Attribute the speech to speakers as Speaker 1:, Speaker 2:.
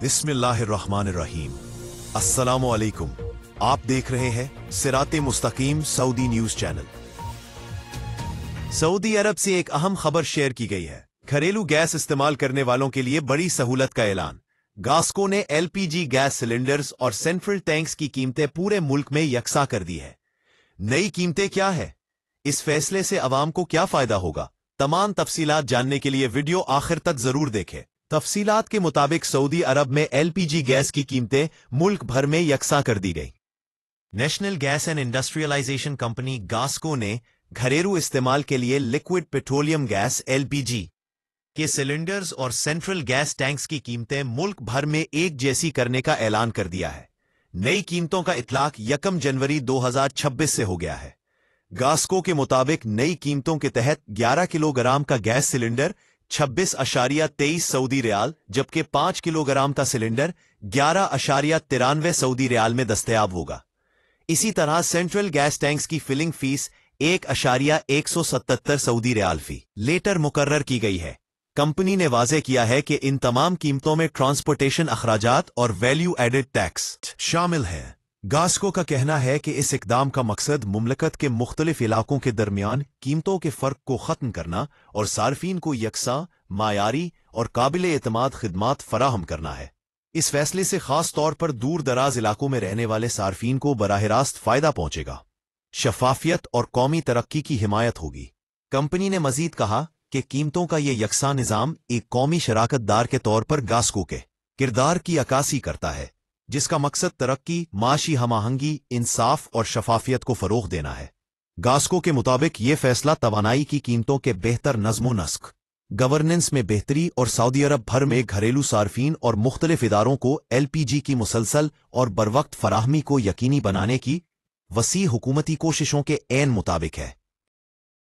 Speaker 1: बिस्मिल्लाहिर्रहमानिर्रहीम। अस्सलामु अलैकुम। आप देख रहे हैं सिराते मुस्तकीम सऊदी न्यूज चैनल। सऊदी अरब से एक अहम खबर शेयर की गई है। घरेलू गैस इस्तेमाल करने वालों के लिए बड़ी सहूलत का ऐलान। गास्को ने एलपीजी गैस सिलेंडर्स और सेंट्रल टैंक्स की कीमतें पूरे मुल्क में यकसा कर दी है। नई कीमतें क्या है, इस फैसले से अवाम को क्या फायदा होगा, तमाम तफसीलात जानने के लिए वीडियो आखिर तक जरूर देखें। तफसीलात के मुताबिक सऊदी अरब में एलपीजी गैस की कीमतें मुल्क भर में यकसा कर दी गई। National gas and industrialisation company गास्को ने घरेलू इस्तेमाल के लिए लिक्विड पेट्रोलियम गैस एलपीजी के सिलेंडर्स और सेंट्रल गैस टैंक्स की कीमतें मुल्क भर में एक जैसी करने का ऐलान कर दिया है। नई कीमतों का इतलाक 1 जनवरी 2026 से हो गया है। गास्को के मुताबिक नई कीमतों के तहत 11 किलोग्राम का गैस सिलेंडर 26.23 सऊदी रियाल, जबकि 5 किलोग्राम का सिलेंडर 11.93 सऊदी रियाल में दस्तयाब होगा। इसी तरह सेंट्रल गैस टैंक्स की फिलिंग फीस 1.177 सऊदी रियाल फी लीटर मुकर्रर की गई है। कंपनी ने वाज़ेह किया है कि इन तमाम कीमतों में ट्रांसपोर्टेशन अखराजात और वैल्यू एडेड टैक्स शामिल है। गास्को का कहना है कि इस इकदाम का मकसद मुमलकत के मुख्तलिफ इलाकों के दरमियान कीमतों के फ़र्क को ख़त्म करना और सार्फिन को यकसा, मायारी और काबिल एतमाद खिदमात फराहम करना है। इस फैसले से ख़ास तौर पर दूर दराज इलाकों में रहने वाले सार्फिन को बराह रास्त फ़ायदा पहुंचेगा। शफाफियत और कौमी तरक्की की हिमायत होगी। कंपनी ने मजीद कहा कि कीमतों का ये यकसा निज़ाम एक कौमी शराकतदार के तौर पर गास्को के किरदार की अक्कासी करता है, जिसका मकसद तरक्की, माशी हमाहंगी, इंसाफ और शफाफियत को फ़रोग़ देना है। गास्को के मुताबिक ये फैसला तवानाई की कीमतों के बेहतर नज़्म नस्क, गवर्नेंस में बेहतरी और सऊदी अरब भर में घरेलू सार्फिन और मुख्तलिफ इदारों को एलपीजी की मुसलसल और बरवक्त फराहमी को यकीनी बनाने की वसी हुकूमती कोशिशों के ऐन मुताबिक है।